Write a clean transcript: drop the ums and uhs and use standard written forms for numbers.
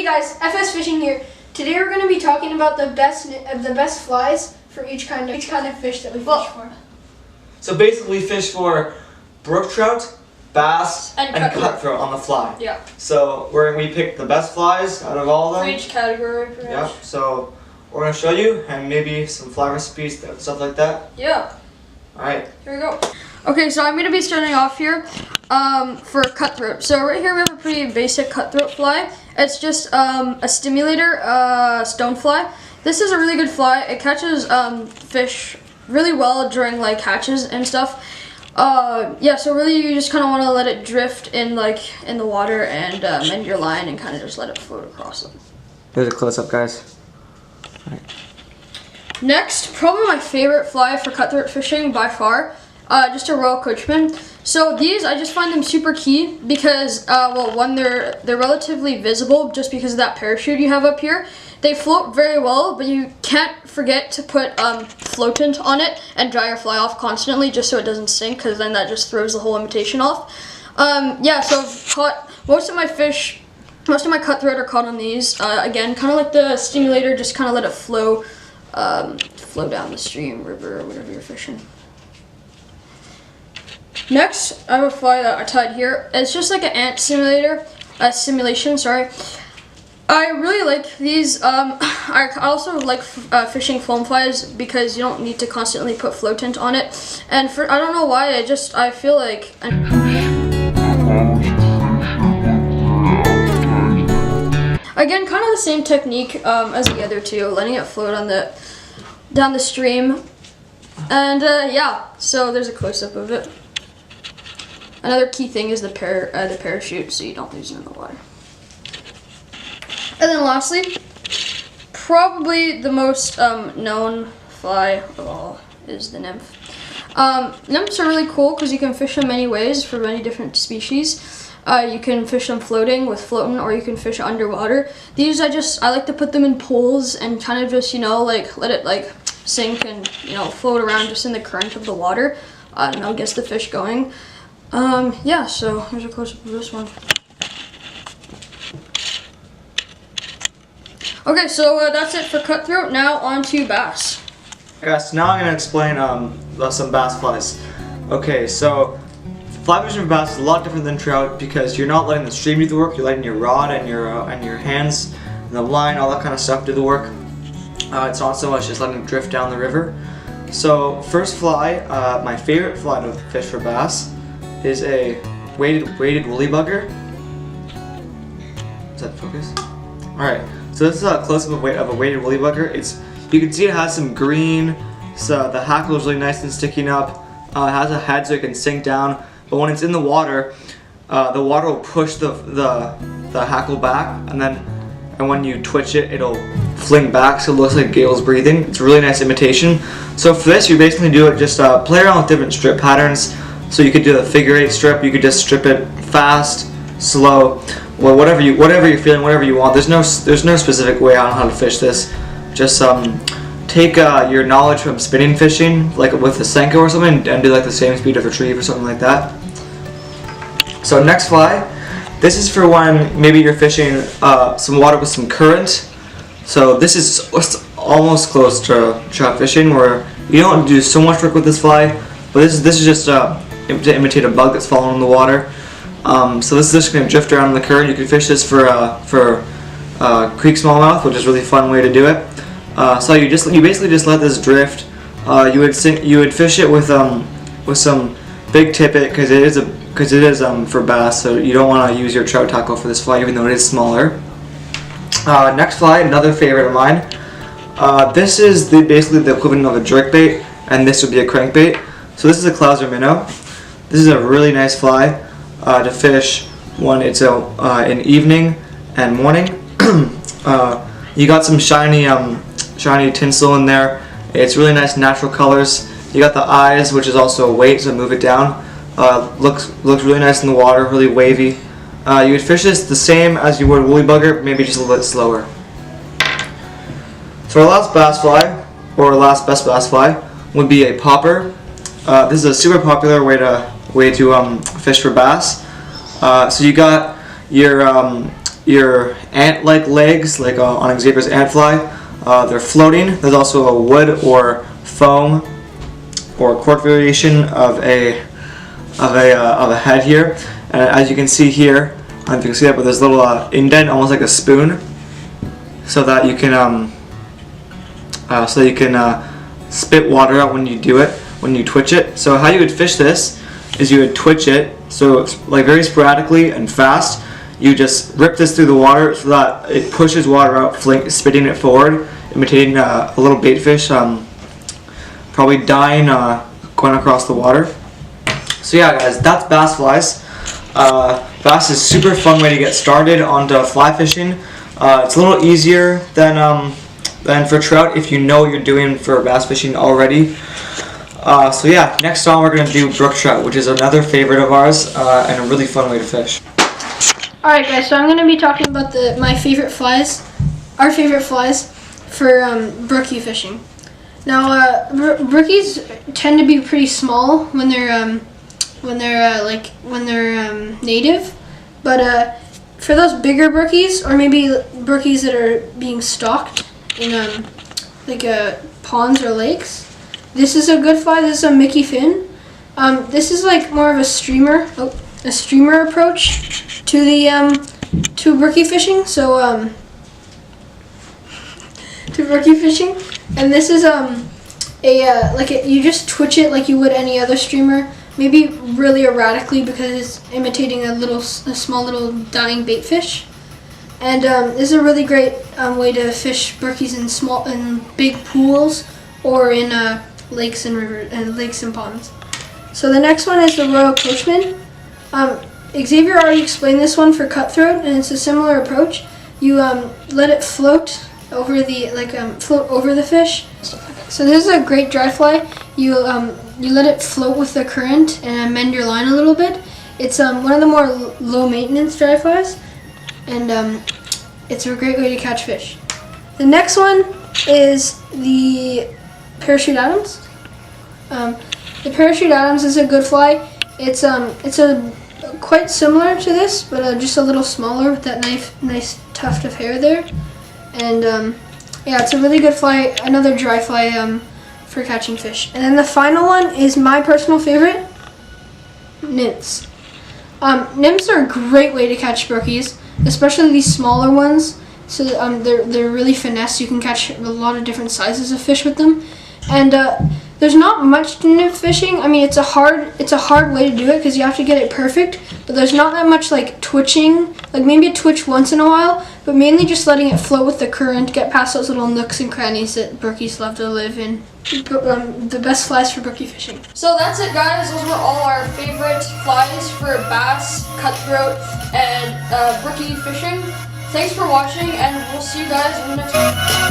Hey guys, FS Fishing here. Today we're going to be talking about the best flies for each kind of fish that we fish for. So basically, we fish for brook trout, bass, and cutthroat on the fly. Yeah. So we picked the best flies out of all of them. For each category, pretty much. Yeah. So we're gonna show you and maybe some fly recipes, stuff like that. Yeah. All right. Here we go. Okay, so I'm gonna be starting off here for cutthroat. So right here we have a pretty basic cutthroat fly. It's just a stimulator stonefly. This is a really good fly. It catches fish really well during like hatches and stuff. Yeah, so really you just kind of want to let it drift in the water and end your line and kind of just let it float across them. Here's a close up, guys. All right. Next, probably my favorite fly for cutthroat fishing by far, just a Royal Coachman. So these, I just find them super key because, well, one, they're relatively visible just because of that parachute you have up here. They float very well, but you can't forget to put floatant on it and dry your fly off constantly just so it doesn't sink, because then that just throws the whole imitation off. Yeah, so I've caught most of my cutthroat are caught on these. Again, kind of like the stimulator, just kind of let it flow down the stream, river, or whatever you're fishing. Next, I have a fly that I tied here. It's just like an ant simulation, sorry. I really like these. I also like fishing foam flies because you don't need to constantly put floatant on it. And I don't know why, I feel like... Again, kind of the same technique as the other two, letting it float on down the stream. And yeah, so there's a close-up of it. Another key thing is the parachute, so you don't lose it in the water. And then lastly, probably the most known fly of all is the nymph. Nymphs are really cool because you can fish them many ways for many different species. You can fish them floating with floating, or you can fish underwater. These I like to put them in pools and kind of just, like let it sink and float around just in the current of the water. Gets the fish going. Yeah, so here's a close-up of this one. Okay, so that's it for cutthroat. Now on to bass. Guys, so now I'm gonna explain some bass flies. Okay, so fly fishing for bass is a lot different than trout because you're not letting the stream do the work. You're letting your rod and your hands and the line, all that kind of stuff, do the work. It's not so much just letting it drift down the river. So first fly, my favorite fly to fish for bass is a weighted woolly bugger. Does that focus? All right. So this is a close-up of a weighted woolly bugger. You can see it has some green, so the hackle is really nice and sticking up. It has a head so it can sink down, but when it's in the water will push the hackle back, and when you twitch it, it'll fling back so it looks like Gale's breathing. It's a really nice imitation. So for this, you basically do it just play around with different strip patterns. So you could do the figure 8 strip. You could just strip it fast, slow. Well, whatever you're feeling, whatever you want. There's no specific way on how to fish this. Just take your knowledge from spinning fishing, like with a Senko or something, and do like the same speed of retrieve or something like that. So next fly, this is for when maybe you're fishing some water with some current. So this is almost close to trout fishing, where you don't do so much work with this fly, but this is just to imitate a bug that's falling in the water. So this is just going to drift around in the current. You can fish this for creek smallmouth, which is a really fun way to do it. So you basically just let this drift. You would fish it with some big tippet because it is for bass. So you don't want to use your trout tackle for this fly, even though it is smaller. Next fly, another favorite of mine. This is basically the equivalent of a jerkbait, and this would be a crankbait. So this is a Clouser minnow. This is a really nice fly to fish when it's in evening and morning. You got some shiny tinsel in there. It's really nice natural colors. You got the eyes, which is also a weight, so move it down. Looks really nice in the water, really wavy. You would fish this the same as you would woolly bugger, maybe just a little bit slower. So our last bass fly, or last best bass fly, would be a popper. This is a super popular way to fish for bass. So you got your your ant-like legs, like on Xavier's antfly. They're floating. There's also a wood or foam or cork variation of a head here. And as you can see here, I don't know if you can see that, but there's a little indent, almost like a spoon, so that you can spit water out when you do it, when you twitch it. So how you would fish this is you would twitch it, so it's like very sporadically and fast. You just rip this through the water so that it pushes water out, spitting it forward, imitating a little bait fish, probably dying going across the water. So yeah, guys, that's bass flies. Bass is a super fun way to get started onto fly fishing. It's a little easier than for trout if you know what you're doing for bass fishing already. So yeah, next on we're going to do brook trout, which is another favorite of ours and a really fun way to fish. Alright guys, so I'm going to be talking about our favorite flies for brookie fishing. Now, brookies tend to be pretty small when they're native, but for those bigger brookies, or maybe brookies that are being stocked in ponds or lakes, this is a good fly. This is a Mickey Finn. This is like more of a streamer approach to the to brookie fishing. So to brookie fishing, and this is you just twitch it like you would any other streamer, maybe really erratically because it's imitating a small little dying bait fish. And this is a really great way to fish brookies in big pools or in lakes and ponds. So the next one is the Royal Coachman. Xavier already explained this one for cutthroat, and it's a similar approach. You let it float over the fish. So this is a great dry fly. You let it float with the current and amend your line a little bit. It's one of the more low maintenance dry flies, and it's a great way to catch fish. The next one is the Parachute Adams. The Parachute Adams is a good fly. It's quite similar to this, but just a little smaller with that nice tuft of hair there. And yeah, it's a really good fly, another dry fly for catching fish. And then the final one is my personal favorite, nymphs. Nymphs are a great way to catch brookies, especially these smaller ones. So they're really finesse. You can catch a lot of different sizes of fish with them. And there's not much to nymph fishing. I mean, it's a hard way to do it because you have to get it perfect. But there's not that much like twitching. Like maybe a twitch once in a while, but mainly just letting it flow with the current, get past those little nooks and crannies that brookies love to live in. The best flies for brookie fishing. So that's it, guys. Those were all our favorite flies for bass, cutthroat, and brookie fishing. Thanks for watching, and we'll see you guys in the next one.